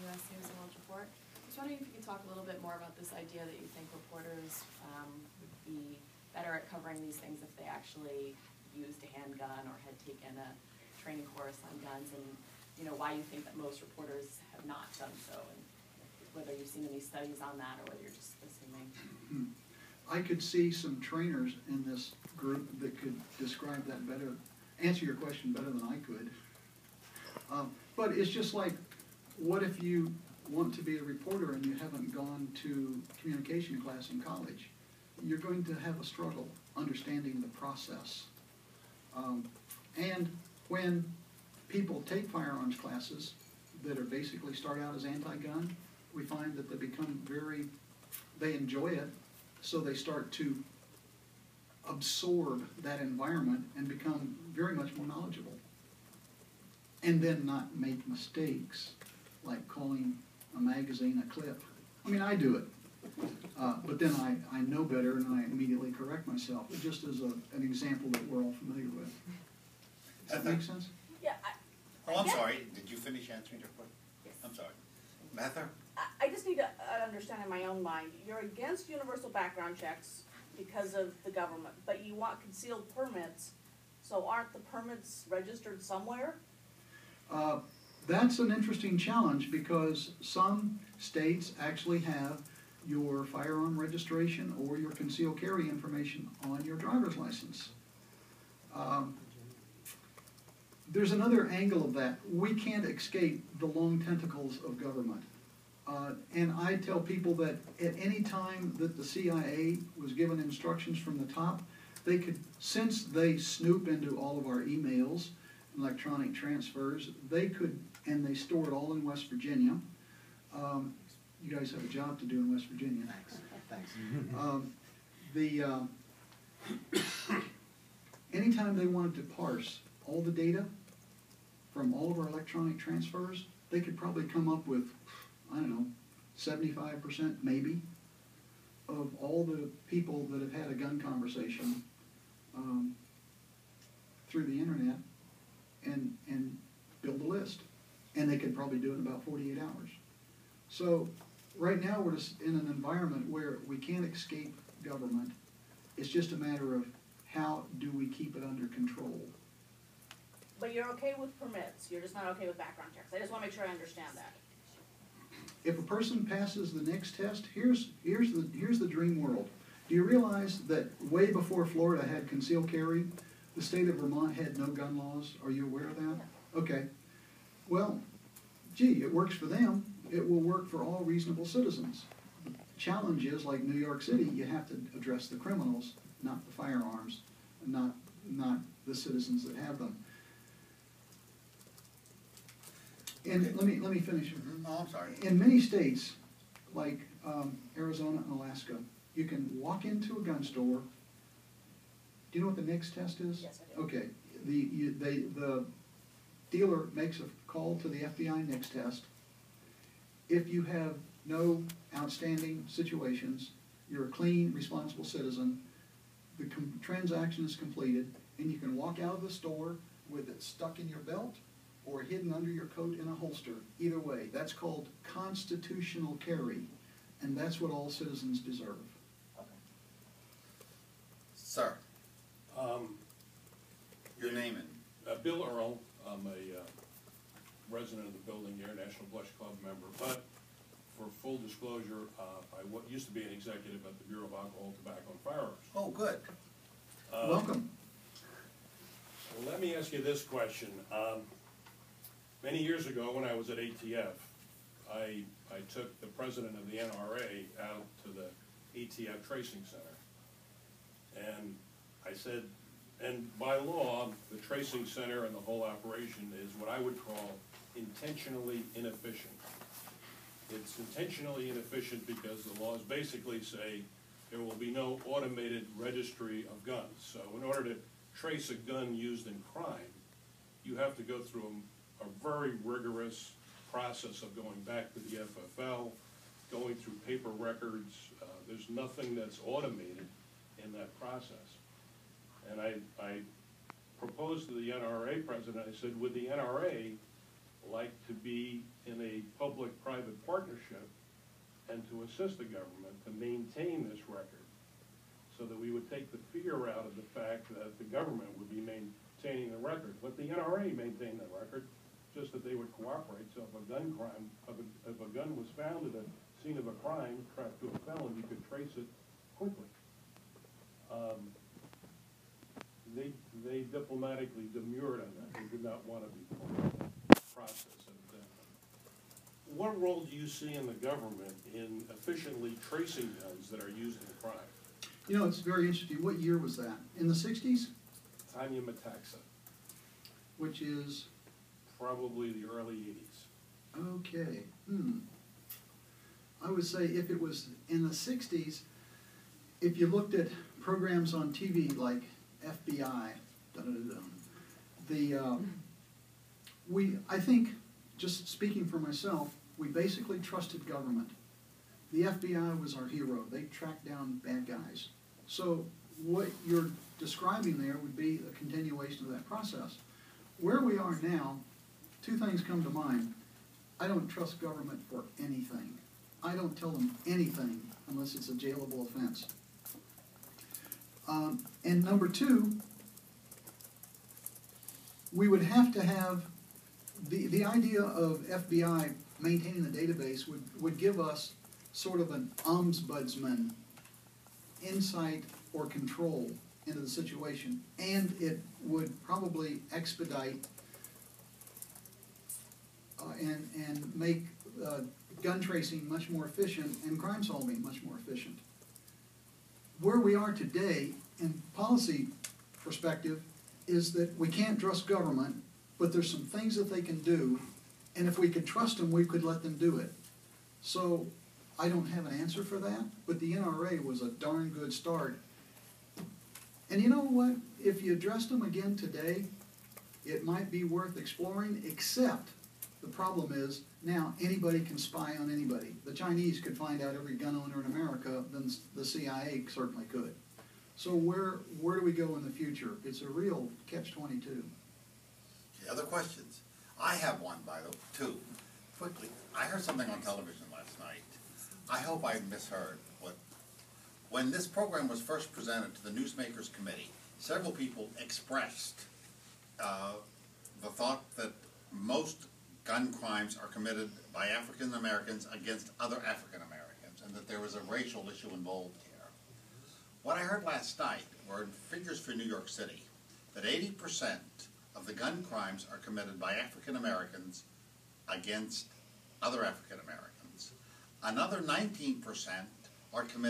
U.S. News and World Report. I was wondering if you could talk a little bit more about this idea that you think reporters would be better at covering these things if they actually used a handgun or had taken a training course on guns, and why you think that most reporters have not done so, and whether you've seen any studies on that or whether you're just assuming. I could see some trainers in this group that could describe that better, answer your question better than I could. But it's just like, what if you want to be a reporter and you haven't gone to communication class in college? You're going to have a struggle understanding the process. And when people take firearms classes that are basically start out as anti-gun, we find that they become they enjoy it, so they start to absorb that environment and become very much more knowledgeable. And then not make mistakes, like calling a magazine a clip. I mean, I do it. But then I know better and I immediately correct myself, just as an example that we're all familiar with. Does that make sense? Yeah. I'm sorry. Did you finish answering your question? Yes. I'm sorry. Mather? I just need to understand in my own mind, you're against universal background checks because of the government, but you want concealed permits, so aren't the permits registered somewhere? That's an interesting challenge, because some states actually have your firearm registration or your concealed carry information on your driver's license. There's another angle of that. We can't escape the long tentacles of government. And I tell people that at any time that the CIA was given instructions from the top, they could, since they snoop into all of our emails, electronic transfers, they could, and they store it all in West Virginia. You guys have a job to do in West Virginia. Thanks. Anytime they wanted to parse all the data from all of our electronic transfers, they could probably come up with, I don't know, 75% maybe of all the people that have had a gun conversation through the internet, and build a list. And they could probably do it in about 48 hours. So right now we're just in an environment where we can't escape government. It's just a matter of how do we keep it under control. But you're okay with permits, you're just not okay with background checks. I just want to make sure I understand that. If a person passes the next test, here's the dream world. Do you realize that way before Florida had concealed carry, the state of Vermont had no gun laws? Are you aware of that? Yeah. Okay. Well, gee, it works for them. It will work for all reasonable citizens. The challenge is, like New York City, you have to address the criminals, not the firearms, not the citizens that have them. And Okay. let me finish. Oh, I'm sorry. In many states, like Arizona and Alaska, you can walk into a gun store. Do you know what the NICS test is? Yes, I do. Okay. The dealer makes a call to the FBI NICS test. If you have no outstanding situations, you're a clean, responsible citizen, the transaction is completed, and you can walk out of the store with it stuck in your belt or hidden under your coat in a holster. Either way, that's called constitutional carry, and that's what all citizens deserve. Okay. Sir, your name and... Bill Earl. I'm a resident of the building here, National Blush Club member, but for full disclosure, I used to be an executive at the Bureau of Alcohol, Tobacco, and Firearms. Oh, good. Welcome. So let me ask you this question. Many years ago when I was at ATF, I took the president of the NRA out to the ATF Tracing Center. And I said, and by law, the Tracing Center and the whole operation is what I would call intentionally inefficient. It's intentionally inefficient because the laws basically say there will be no automated registry of guns. So in order to trace a gun used in crime, you have to go through a very rigorous process of going back to the FFL, going through paper records. There's nothing that's automated in that process. And I proposed to the NRA president, I said, would the NRA like to be in a public-private partnership and to assist the government to maintain this record, so that we would take the fear out of the fact that the government would be maintaining the record. Let the NRA maintain the record, just that they would cooperate, so if a gun crime, if a gun was found at a scene of a crime, tracked to a felon, you could trace it quickly. They diplomatically demurred on that. They did not want to be part of that process. What role do you see in the government in efficiently tracing guns that are used in crime? You know, it's very interesting. What year was that? In the 60s? Tanya Metaxa, Which is, probably the early 80s. okay, I would say if it was in the 60s, if you looked at programs on TV like FBI, I think, just speaking for myself, we basically trusted government. The FBI was our hero. They tracked down bad guys. So what you're describing there would be a continuation of that process. Where we are now, two things come to mind. I don't trust government for anything. I don't tell them anything unless it's a jailable offense. And number two, we would have to have, the idea of FBI maintaining the database would give us sort of an ombudsman insight or control into the situation, and it would probably expedite and make gun tracing much more efficient and crime solving much more efficient. Where we are today, in policy perspective, is that we can't trust government, but there's some things that they can do, and if we could trust them, we could let them do it. So I don't have an answer for that, but the NRA was a darn good start. And you know what? If you addressed them again today, it might be worth exploring, except the problem is now anybody can spy on anybody. The Chinese could find out every gun owner in America, then the CIA certainly could. So where do we go in the future? It's a real catch-22. Okay, other questions? I have one, by the way, too. Quickly, I heard something on television last night. I hope I misheard. When this program was first presented to the Newsmakers Committee, several people expressed the thought that most gun crimes are committed by African Americans against other African Americans, and that there was a racial issue involved here. What I heard last night were figures for New York City, that 80% of the gun crimes are committed by African Americans against other African Americans. Another 19% are committed